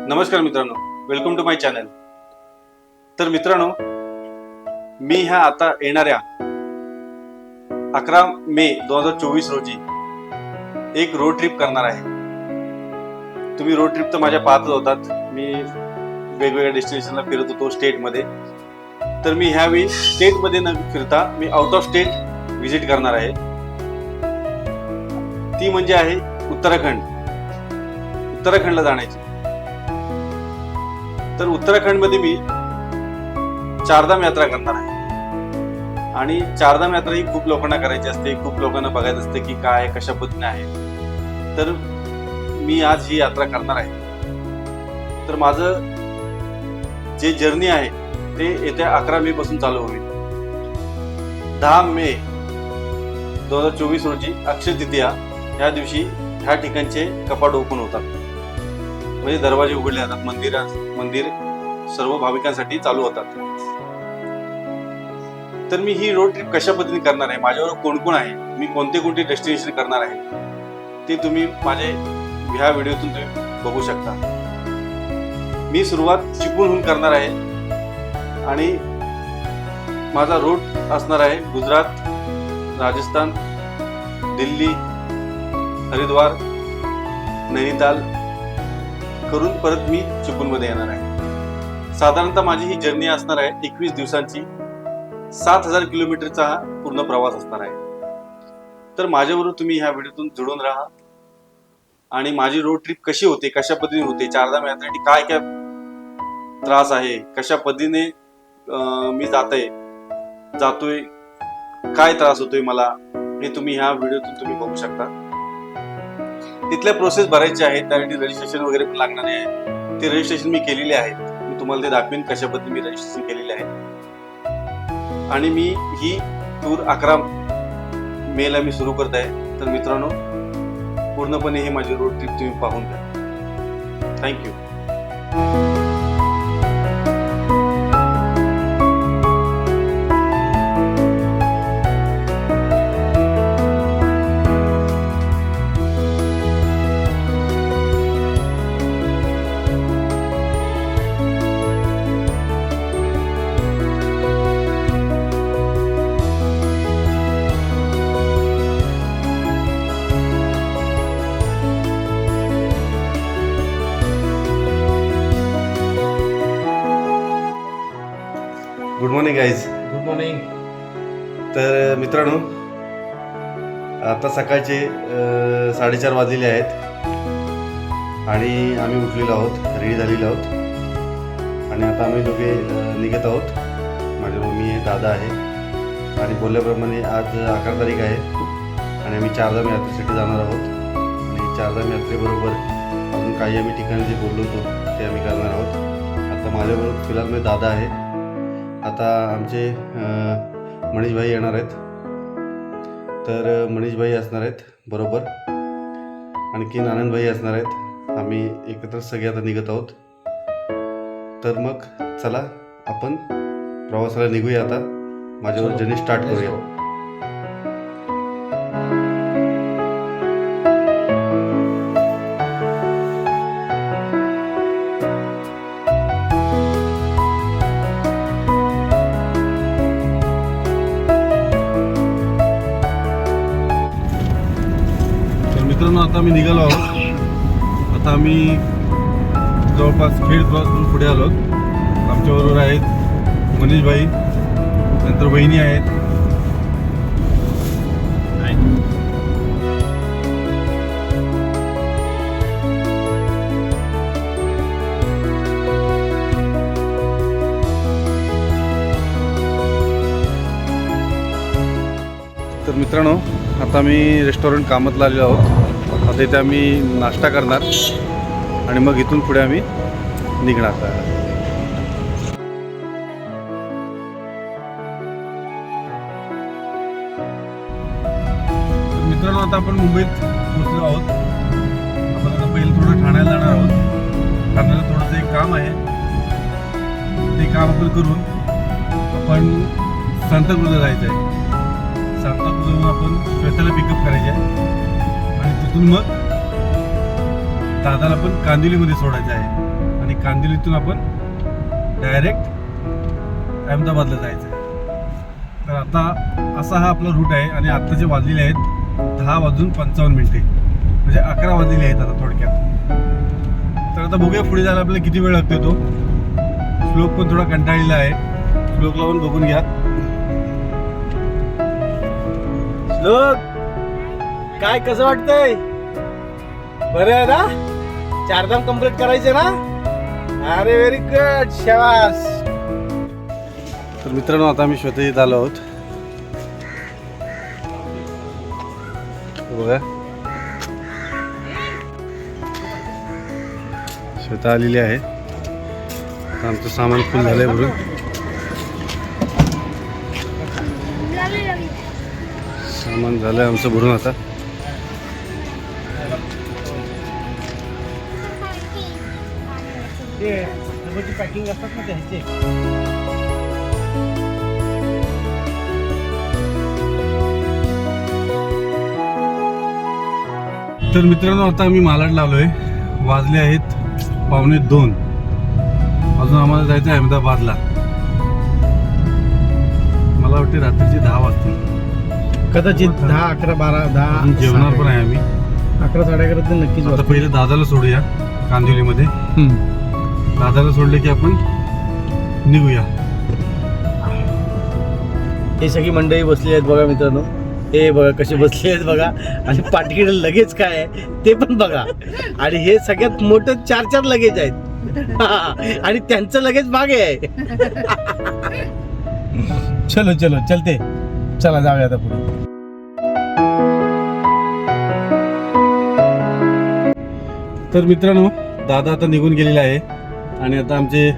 नमस्कार मित्रांनो, welcome to my channel. तर मित्रांनो, मी ह्या आता येणाऱ्या 11 मे 2024 रोजी एक रोड ट्रिप करणार आहे. तुम्ही रोड ट्रिप तर माझ्या पाहतच होतात. मी वेगवेगळ्या डेस्टिनेशनला फिरत होतो स्टेटमध्ये. तर मी ह्यावेळी स्टेटमध्ये न फिरता me out of state visit करणार आहे. ती म्हणजे आहे उत्तराखंडला जाण्याची. तर उत्तराखंडमध्ये मी चारधाम यात्रा करणार आहे. आणि चारधाम यात्रा ही खूप लोकांना करायची असते, खूप लोकांना बघायचं असते की काय कशा पद्धतीने आहे. तर मी आज ही यात्रा करणार आहे. तर माझं जे जर्नी आहे ते येत्या 11 मे पासून चालू होईल. 10 मे 2024 रोजी अक्षय तृतीया ह्या दिवशी ह्या ठिकाणचे कपाट ओपन होतात, म्हणजे दरवाजे उघडले जातात. मंदिर सर्व भाविकांसाठी चालू होतात. तर मी ही रोड ट्रिप कशा पद्धतीने करणार आहे, माझ्याबरोबर कोण कोण आहे, मी कोणते डेस्टिनेशन करणार आहे, ते तुम्ही माझे ह्या व्हिडिओतून तुम्ही बघू शकता. मी सुरुवात चिपळूणहून करणार आहे आणि माझा रूट असणार आहे गुजरात, राजस्थान, दिल्ली, हरिद्वार, नैनिताल करून परत मी चिपळूणमध्ये येणार आहे. साधारणतः माझी ही जर्नी असणार आहे 21 दिवसांची. 7000 किलोमीटरचा हा पूर्ण प्रवास असणार आहे. तर माझ्याबरोबर तुम्ही ह्या व्हिडिओतून जुळून राहा आणि माझी रोड ट्रिप कशी होते, कशा पद्धतीने होते, चारधाम यात्रेसाठी काय काय त्रास आहे, कशा पद्धतीने मी जातोय, काय त्रास होतोय मला, हे तुम्ही ह्या व्हिडिओतून तुम्ही बघू शकता. तिथल्या प्रोसेस भरायचे आहेत, त्यासाठी रजिस्ट्रेशन वगैरे पण लागणार आहे. ते रजिस्ट्रेशन मी केलेले आहेत. मी तुम्हाला ते दाखवेन कशा पद्धतीने मी रजिस्ट्रेशन केलेले आहे. आणि मी ही टूर 11 मे ला मी सुरू करत आहे. तर मित्रांनो, पूर्णपणे ही माझी रोड ट्रिप तुम्ही पाहून घ्या. Thank you. Good morning guys. Good morning. तर मित्रांनो, आता सकाळचे 4:30 वाजलेले आहेत आणि आम्ही उठलेलो आहोत, रेडी झालेलो आहोत आणि आता आम्ही दोघे निघत आहोत. माझ्या मम्मी आहे, दादा आहे आणि बोलल्याप्रमाणे आज 11 तारीख आहे आणि आम्ही चारधाम यात्रेसाठी जाणार आहोत. आणि चारधाम यात्रेबरोबर अजून काही आम्ही ठिकाणी जे बोललो होतो ते आम्ही करणार आहोत. आता माझ्याबरोबर फिलहाल मी दादा आहे. आता आमचे मनीषभाई येणार आहेत. तर मनीषभाई असणार आहेत बरोबर, आणखीन आनंदभाई असणार आहेत. आम्ही एकत्र सगळे आता निघत आहोत. तर मग चला आपण प्रवासाला निघूया. आता माझ्यावर जर्नी स्टार्ट करूया. मित्रांनो, आता आम्ही निघालो आहोत. आता आम्ही जवळपास खेड क्रॉस करून पुढे आलो. आमच्याबरोबर आहेत मनीषभाई, नंतर वहिनी आहेत. तर मित्रांनो, आता आम्ही रेस्टॉरंट कामतला आलेलो आहोत. आता इथे आम्ही नाश्ता करणार आणि मग इथून पुढे आम्ही निघणार. मित्रांनो, आता आपण मुंबईत पोहोचलो आहोत. आपण आता पहिलं थोडं ठाण्याला जाणार आहोत. ठाण्याला थोडंसं एक काम आहे, ते काम आपण करून आपण सांताक्रूजला जायचं आहे. सांताक्रूजवरून आपण श्वेताला पिकअप करायचे आहे आणि तिथून मग दादाला पण कांदिवलीमध्ये सोडायचं आहे कांदिवलीतून आपण डायरेक्ट अहमदाबादला जायचं आहे. तर आता असा हा आपला रूट आहे आणि आत्ताचे वाजलेले आहेत 10:55 म्हणजे 11 वाजलेले आहेत आता थोडक्यात. तर आता बघूया पुढे जायला आपल्याला किती वेळ लागतो तो. श्लोक पण थोडा कंटाळलेला आहे, श्लोकला पण बघून घ्या. श्लोक काय कसं वाटतंय? बरं आहे ना? 4 धाम कंप्लीट करायचे ना? अरे व्हेरी गुड, शाबास. तर मित्रांनो आता आम्ही श्वेता इथं आलो आहोत. बघा श्वेता आलेली आहे. आता आमचं सामान फुल झालंय भरून. सामान झालंय आमचं भरून आता. पॅकिंग असतात ना त्याचे. तर मित्रांनो आता आम्ही मालाडला आलोय. वाजले आहेत 1:45. अजून आम्हाला जायचं आहे अहमदाबादला. मला वाटते रात्रीचे 10 वाजतील कदाचित. 10, 11, 12, 10 जेवणार पण आहे आम्ही. 11, 11:30 तर नक्कीच. आता पहिले दादाला सोडूया कांदिवलीमध्ये. दादाला सोडले की आपण निघूया. हे सगळी मंडळी बसली आहेत बघा मित्रांनो. हे बघा कशी बसली आहेत बघा. आणि पाठीकडे लगेच काय आहे ते पण बघा. आणि हे सगळ्यात मोठं 4 लगेज आहेत. आणि त्यांचं लगेज मागे आहे. चलो चलो चलते. चला जाऊया आता पुढे. तर मित्रांनो दादा आता निघून गेलेला आहे आणि आता आमचे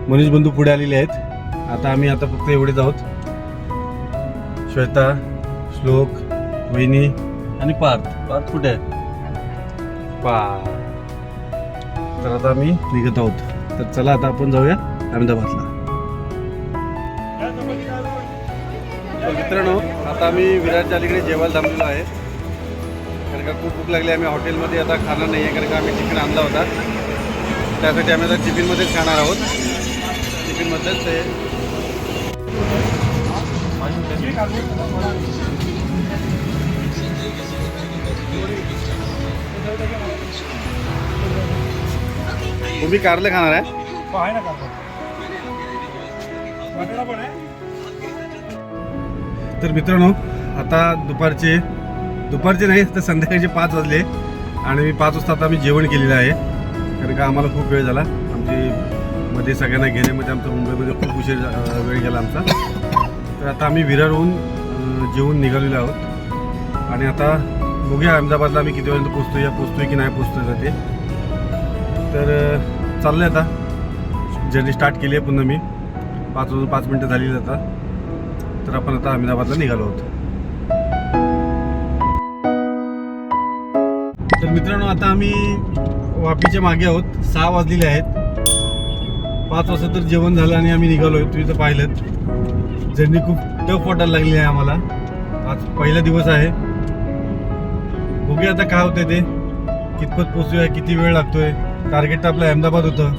मनीष बंधू पुढे आलेले आहेत. आता आम्ही आता फक्त एवढेच आहोत. श्वेता, श्लोक, वहिनी आणि पार्थ. पार्थ कुठे आहे? तर आता आम्ही निघत आहोत. तर चला आता आपण जाऊया अहमदाबादला. तर मित्रांनो आता आम्ही विराटच्या अलीकडे जेवायला थांबलेलो आहे. कारण का खूप भूक लागली. आम्ही हॉटेलमध्ये आता खाणार नाही आहे कारण का आम्ही टिफिन आणला होता. त्यासाठी आम्ही आता टिफिनमध्येच खाणार आहोत. टिफिनमध्येच ते तुम्ही कारले खाणार आहे? तर मित्रांनो आता दुपारचे नाही तर संध्याकाळचे 5 वाजले आणि मी 5 वाजता आता आम्ही जेवण केलेलं आहे. कारण का आम्हाला खूप वेळ झाला. आमची मध्ये सगळ्यांना घेण्यामध्ये आमचा मुंबईमध्ये खूप उशीर वेळ गेला आमचा. तर आता आम्ही विरारहून जेवून निघालेलो आहोत. आणि आता बघूया अहमदाबादला आम्ही किती वेळेपर्यंत पोचतोय की नाही पोचतोय ते. तर चाललं आहे आता. जर्नी स्टार्ट केली आहे पुन्हा मी. 5 झालेली आता. तर आपण आता अहमदाबादला निघालो आहोत. तर मित्रांनो आता आम्ही वापीच्या मागे आहोत. 6 वाजलेले आहेत. 5 वाजता तर जेवण झालं आणि आम्ही निघालो आहे. तुम्ही तर पाहिलं जर्नी खूप टफ वाटायला लागली आहे आम्हाला. आज पहिला दिवस आहे. बघूया आता काय होतंय ते. कितपत पोचूया, किती वेळ लागतोय. टार्गेट तर आपलं अहमदाबाद होतं.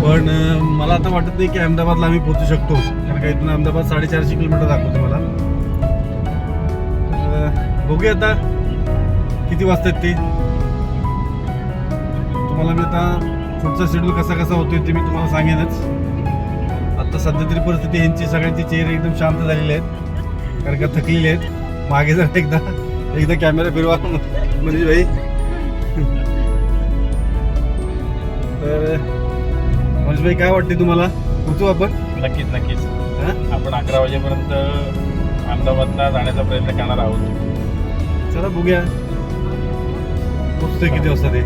पण मला आता वाटत नाही की अहमदाबादला आम्ही पोचू शकतो. कारण का इथून अहमदाबाद 450 किलोमीटर दाखवतो मला. बघूया आता किती वाजतात ते. तुम्हाला मी आता पुढचा शेड्यूल कसा होतोय ते मी तुम्हाला सांगेनच. आता सध्या तरी परिस्थिती यांची सगळ्यांची चेहरे एकदम शांत झालेले आहेत. कारण का थकलेले आहेत. मागे जर एकदा कॅमेरा फिरवा मनीष भाई. तर मनीष भाई काय वाटते तुम्हाला? पोचू आपण? नक्कीच. आपण 11 वाजेपर्यंत अहमदाबादला जाण्याचा प्रयत्न करणार आहोत. चला बघूया पोचतोय किती वाजता ते.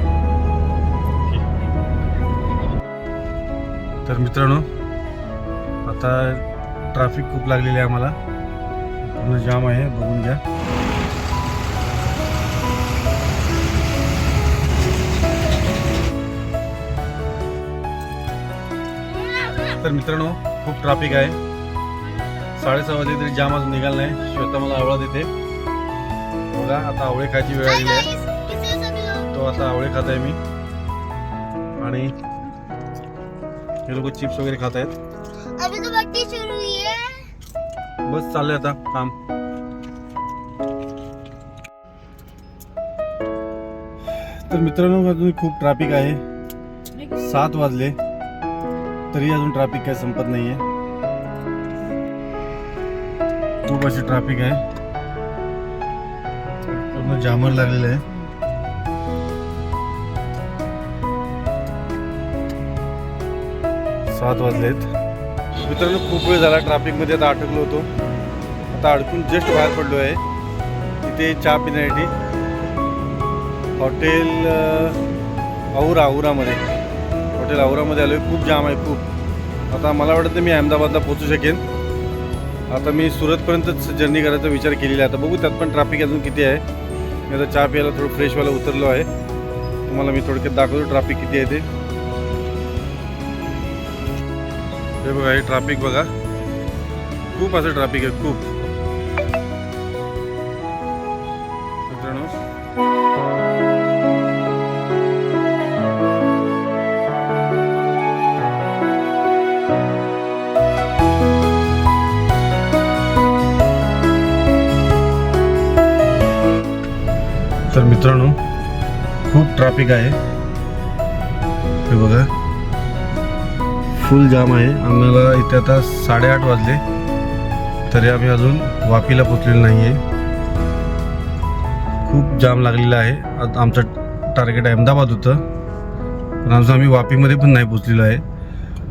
तर मित्रांनो आता ट्रॅफिक खूप लागलेली आहे आम्हाला. पूर्ण जाम आहे, बघून घ्या. तर मित्रांनो खूप ट्रॅफिक आहे. 6:30 वाजले तरी जाम अजून निघाला नाही. श्वेता मला आवळा देते बघा. आता आवळे खायची वेळ आलेली आहे. तो आता आवळे खात आहे मी. आणि हे लोक चिप्स वगैरे खात आहेत. अभी तो बत्ती शुरू हुई है. बस चाललंय आता काम. तर मित्रांनो अजून खूप ट्रॅफिक आहे. 7 वाजले तरी अजून ट्रॅफिक काही संपत नाहीये. खूप अशी ट्रॅफिक आहे. पूर्ण जामर लागलेलं आहे. सात वाजलेत. मित्रांनो खूप वेळ झाला ट्रॅफिकमध्ये आता अडकलो होतो. आता अडकून जस्ट बाहेर पडलो आहे. तिथे चहा पिण्यासाठी हॉटेल औरामध्ये आलो आहे. खूप जाम आहे खूप. आता मला वाटतं मी अहमदाबादला पोहोचू शकेन. आता मी सुरतपर्यंतच जर्नी करायचा विचार केलेला आहे. आता बघू त्यात पण ट्रॅफिक अजून किती आहे. मी आता चहा प्यायला थोडं फ्रेशवाला उतरलो आहे. तुम्हाला मी थोडक्यात दाखवतो ट्रॅफिक किती आहे ते. हे बघा, हे ट्रॅफिक बघा, खूप असं ट्रॅफिक आहे खूप. मित्रांनो तर मित्रांनो खूप ट्रॅफिक आहे. हे बघा फुल जाम आहे. आम्हाला इथे आता 8:30 वाजले तरी आम्ही अजून वापीला पोचलेलो नाही आहे. खूप जाम लागलेला आहे. आता आमचं टार्गेट अहमदाबाद होतं पण अजून आम्ही वापीमध्ये पण नाही पोचलेलो आहे.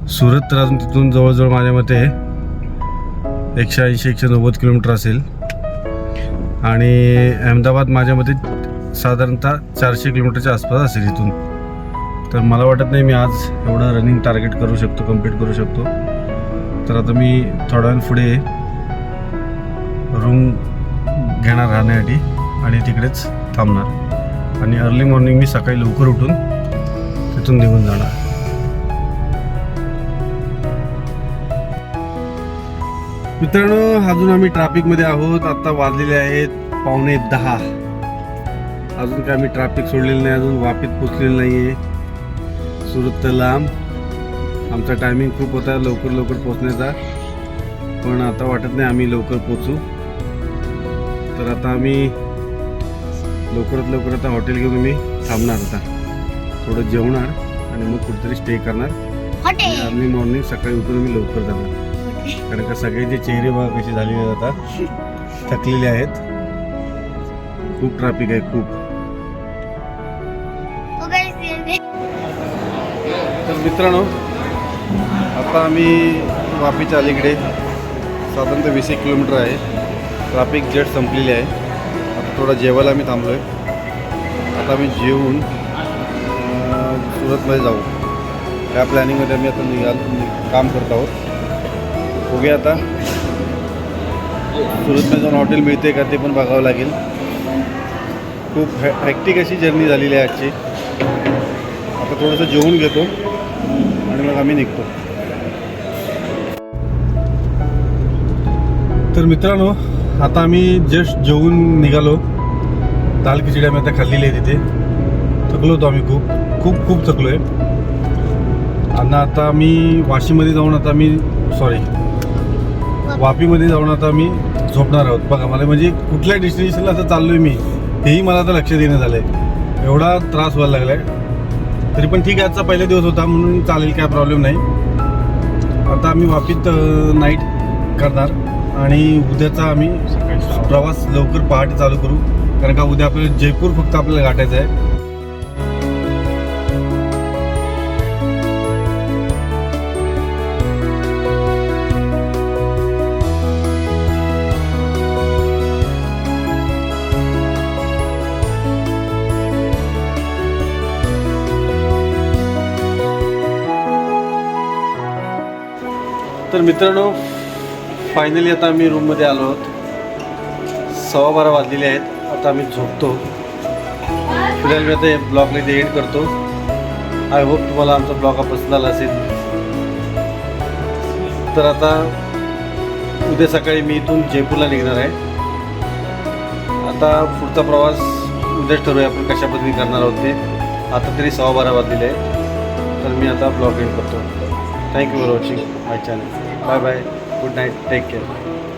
सुरत तर अजून तिथून जवळजवळ माझ्या मते 180-190 किलोमीटर असेल आणि अहमदाबाद माझ्या मते साधारणतः 400 किलोमीटरच्या आसपास असेल इथून. तर मला वाटत नाही मी आज एवढं रनिंग टार्गेट करू शकतो, कम्प्लीट करू शकतो. तर आता मी थोड्या वेळ पुढे रूम घेणार राहण्यासाठी आणि तिकडेच थांबणार आणि अर्ली मॉर्निंग मी सकाळी लवकर उठून तिथून निघून जाणार. मित्रांनो अजून आम्ही ट्रॅफिकमध्ये आहोत. आता वाजलेले आहेत 9:45. अजून काय आम्ही ट्रॅफिक सोडलेलं नाही. अजून वापीत पोचलेलं नाही आहे. सुरत तर लांब. आमचा टायमिंग खूप होता लवकर पोचण्याचा पण आता वाटत नाही आम्ही लवकर पोचू. तर आता आम्ही लवकरात आता हॉटेल घेऊन मी थांबणार. आता थोडं जेवणार आणि मग कुठेतरी स्टे करणार. हॉटेल अर्ली मॉर्निंग सकाळी उठून मी लवकर जाणार. कारण का सगळ्यांचे चेहरे बघा कसे झालेले आता थकलेले आहेत. खूप ट्रॅफिक आहे खूप. तर मित्रांनो आता आम्ही वापीच्या अलीकडे साधारणतः 20 किलोमीटर आहे. ट्रॅफिक जस्ट संपलेली आहे. आता थोडा जेवायला आम्ही थांबलो आहे. आता आम्ही जेवून सुरतमध्ये जाऊ. त्या प्लॅनिंगमध्ये आम्ही आता काम करत आहोत. बघूया आता सुरतमध्ये जाऊन हॉटेल मिळते का ते पण बघावं लागेल. खूप हॅक्टिक अशी जर्नी झालेली आहे आजची. आता थोडंसं जेवून घेतो आणि मग आम्ही निघतो. तर मित्रांनो आता आम्ही जस्ट जेवून निघालो. दाल खिचडी आम्ही आता खाल्लेली आहे तिथे. थकलो होतो आम्ही खूप थकलो आहे. आणि आता आम्ही वाशीमध्ये जाऊन आता मी वापीमध्ये जाऊन आता आम्ही झोपणार आहोत. बघा मला म्हणजे कुठल्या डेस्टिनेशनला असं चाललो आहे मी हेही मला आता लक्ष देणं झालं आहे. एवढा त्रास व्हायला लागला आहे. तरी पण ठीक आहे आजचा पहिला दिवस होता म्हणून चालेल, काय प्रॉब्लेम नाही. आता आम्ही वापीत नाईट करणार आणि उद्याचा आम्ही प्रवास लवकर पहाटे चालू करू. कारण का उद्या आपल्याला जयपूर फक्त आपल्याला गाठायचं आहे. तर मित्रांनो फायनली आता आम्ही रूममध्ये आलो आहोत. 12:15 वाजलेले आहेत. आता आम्ही झोपतो. फिरायला मी आता ब्लॉगला इथे एंड करतो. आय होप तुम्हाला आमचा ब्लॉग हा पसंत आला असेल. तर आता उद्या सकाळी मी इथून जयपूरला निघणार आहे. आता पुढचा प्रवास उद्याच ठरवूया आपण कशा पद्धतीने करणार आहोत ते. आता तरी 12:15 वाजलेले आहे. तर मी आता ब्लॉग एंड करतो. Thank you for watching my channel. Bye bye. Good night. Take care.